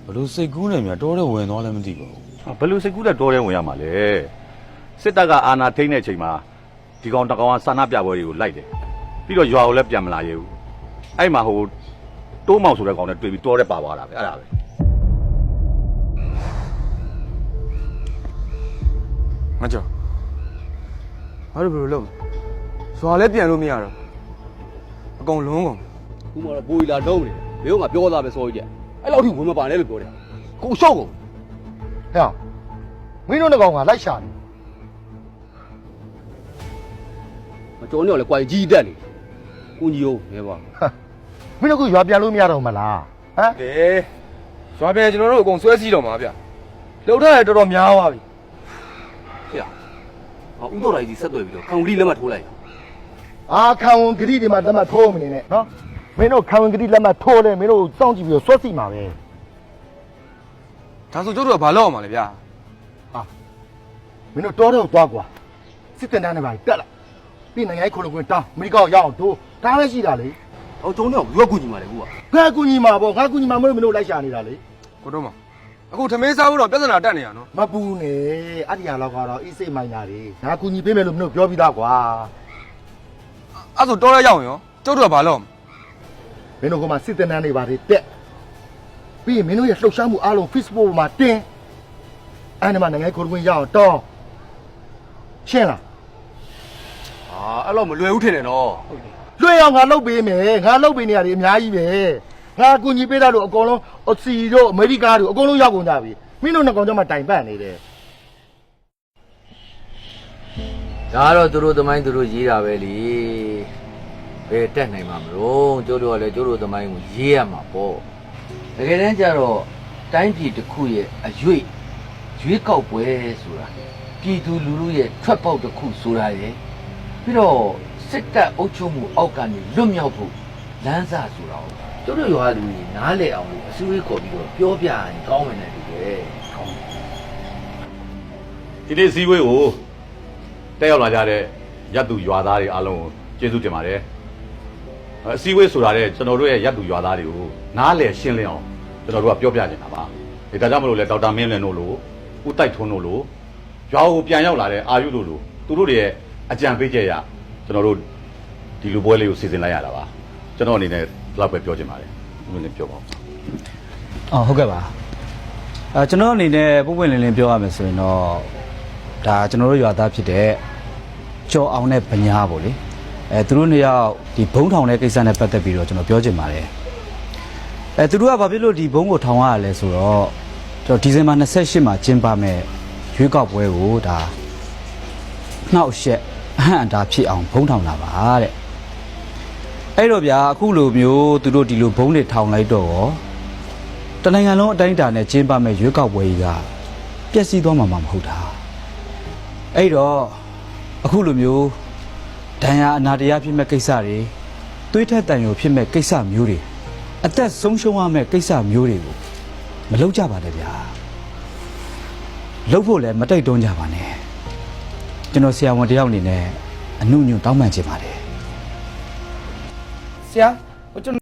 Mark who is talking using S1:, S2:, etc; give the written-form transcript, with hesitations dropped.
S1: ဘလို့စိတ်ကူးနေမြတော်တဲ့ဝင်သွားလည်းမသိပါဘူး
S2: ဘယ်လိုစိတ်ကူးတဲ့တော်တဲ့ဝင်ရမှာလဲစစ်တပ်ကအာဏာထိန်းတဲ့အချိန်မှာဒီကောင်တကောင်ကစာနာပြပွဲတွေကိုလိုက်တယ်ပြီးတော့ရွာကိုလည်းပြန်မလာရဘူးအဲ့မှာဟိုတိုးမောင်ဆိုတဲ့ကောင်နဲ့တွေ့ပြီးတော်တဲ့ပါသွားတာပဲအဲ့ဒါပဲ
S3: ငါကြောက်ဘာလို့ဘယ်လိုလုပ်ဇွာလည်းပြန်လို့မရတော့အကုန်လုံးကုန်
S4: ခုမှတော့ဘိုးကြီးလာတော့နေဘေးကပြောသားပဲစောကြီးတဲ့အဲ့လောက်ထိဝင်မပါနဲ့လို့ပြောတယ်ကိုရှောက်ကုန်
S5: ဟဲ့မင်းတို့နှစ်ကောင်ကလိုက်ရှာနေ
S4: မကြောနေတော့လေကွာကြီးတက်နေကိုကြီးဟုတ်နေပါ
S5: မင်းတို့ကရွာပြန်လို့မရတော့မလားဟမ်
S3: လေဇွာပြန်ကျွန်တော်တို့အကုန်ဆွဲစည်းတော့မှာဗျလှုပ်ထားရတော်တော်များသွားပြီ
S4: ဖေဟာဦးတော်လိုက်ကြီးဆက်သွယ်ပြီးတော့ခံကလေးလက်မထိုးလိုက်
S5: အာခံဝန်ဂတိတွေမှာလက်မှတ်ထိုးမနေနဲ့နော်မင်းတို့ခံဝန်ဂတိလက်မှတ်ထိုးလဲမင်းတို့စောင့်ကြည့်ပြီးတော့ဆွဲစီမှာပဲ
S3: ဒါဆိုကျုပ်တို့ကဘာလုပ်အောင်မလဲဗျာ
S5: ဟာမင်းတို့တော်တော့သွားကွာစစ်တင်တန်းနဲ့ပါတက်လာပြီးနိုင်ငံရေးခုလုံးကွင်းတောင်းအမေရိကန်ရောက်အောင်တို့ဒါပဲရှိတာလေ
S4: ဟောကျုံတော့ရွက်ကူညီมาလေကူက
S5: ငါကူညီမှာပေါ့ငါကူညီမှာမလို့မင်းတို့လိုက်ရှာနေတာလေ
S3: ကိုတို့မအခုထမင်းစားဖို့တော့ပြဿနာတက်နေရနော်
S5: မပူနဲ့အဲ့ဒီဟာတော့ကတော့အေးစိတ်မိုင်းတာတွေငါကူညီပေးမယ်လို့မင်းတို့ပြောပြီးသားကွာ
S3: အဲ့ဆိုတော်ရရောက်ရင်ရောကျုပ်တို့ကဘာလုပ်အောင်
S5: မင်းတို့ကမှစစ်တင်တန်းတွေပါတွေတက်ပြီးရင်မင်းတို့ရဲ့လှုပ်ရှားမှုအားလုံး Facebook မှာတင်အဲ့ဒီမှာနိုင်ငံရေးခုလုံးကွင်းရောက်အောင်တောင်းရှင်းလား
S4: ဟာအဲ့လောက်မလွယ်ဘူးထင်တယ်နော်
S5: လွှဲအောင်ငါလုပ်ပေးမယ်ငါလုပ်ပေးနေရတယ်အများကြီးပဲငါကူညီပေးတာလို့အကုန်လုံးအစီတို့အမေရိကတို့အကုန်လုံးရောက်ကုန်ကြပြီမင်းတို့နှစ်ကောင်ကြောင့်မှတိုင်ပတ်နေတယ်
S6: ဒါကတော့သူတို့သမိုင်းသူတို့ရေးတာပဲလေဘယ်တက်နိုင်မှာမလို့ကျိုးတို့ကလည်းကျိုးတို့သမိုင်းကိုရေးရမှာပေါ့တကယ်တမ်းကျတော့တိုင်းပြည်တစ်ခုရဲ့အရွေးကောက်ပွဲဆိုတာပြည်သူလူထုရဲ့ထွက်ပေါက်တစ်ခုဆိုတာရယ်ပြီးတော့စစ်တပ်အုပ်ချုပ်မှုအောက်ကနေလွတ်မြောက်ဖို့လမ်းစာဆိုတာကိုကျိုးတို့ရွာလူကြီးနားလည်အောင်လို့အစည်းအဝေးခေါ်ပြီးတော့ပြောပြရင်ကောင်းမယ်နဲ့တူတယ်ကောင်း
S2: ဒီနေ့စည်းဝေးကိုတက်ရောက်လာကြတဲ့ရပ်သူရွာသားတွေအားလုံးကိုကျေးဇူးတင်ပါတယ်အစည်းဝေးဆိုတာတဲ့ကျွန်တော်တို့ရဲ့ရပ်သူရွာသားတွေကိုနားလည်ရှင်းလင်းအောင်ကျွန်တော်တို့ကပြောပြနေတာပါဒါကြောင့်မလို့လဲဒေါက်တာမင်းလွင်တို့လိုဦးတိုက်ထွန်းတို့လိုရွာကိုပြန်ရောက်လာတဲ့အာယုတို့လိုသူတို့တွေရဲ့အကြံပေးချက်ရကျွန်တော်တို့ဒီလူပွဲလေးကိုစီစဉ်လိုက်ရတာပါကျွန်တော်အနေနဲ့လောက်ပဲပြောချင်ပါတယ်ဦးမင်းလည်းပြောပါဦး
S7: အော်ဟုတ်ကဲ့ပါကျွန်တော်အနေနဲ့ပုံပွင့်လင်းလင်းပြောရမယ်ဆိုရင်တော့ဒါကျွန်တော်တို့ရွာသားဖြစ်တဲ့ကျော်အောင်နဲ့ဗညာပေါ့လေသူတို့နှစ်ယောက်ဒီဘုံထောင်တဲ့ကိစ္စနဲ့ပတ်သက်ပြီးတော့ကျွန်တော်ပြောချင်ပါတယ်သူတို့ကဘာဖြစ်လို့ဒီဘုံကိုထောင်ရလဲဆိုတော့ကျွန်တော်ဒီဇင်ဘာ28မှာကျင်းပမယ်ရွေးကောက်ပွဲကိုဒါနှောက်ရက်အဟန့်အတားဖြစ်အောင်ဘုံထောင်တာပါတဲ့အဲ့တော့ဗျာအခုလိုမျိုးသူတို့ဒီလိုဘုံတွေထောင်လိုက်တော့တနိုင်ငံလုံးအတိုင်းအတာနဲ့ကျင်းပမဲ့ရွေးကောက်ပွဲကြီးကပျက်စီးသွားမှာမဟုတ်တာအဲ့တော့အခုလိုမျိုးဒဏ်ရာအနာတရားဖြစ်မဲ့ကိစ္စတွေသွေးထက်တန်ရုံဖြစ်မဲ့ကိစ္စမျိုးတွေအသက်ဆုံးရှုံးရမဲ့ကိစ္စမျိုးတွေကိုမလုပ်ကြပါနဲ့ဗျာလုပ်ဖို့လည်းမတိုက်တွန်းကြပါနဲ့ကျွန်တော်ဆရာဝန်တယောက်အနေနဲ့အနှုတ်ညွတ်တောင်းပန်ချင်ပါတယ်
S3: ဆရာကျွန်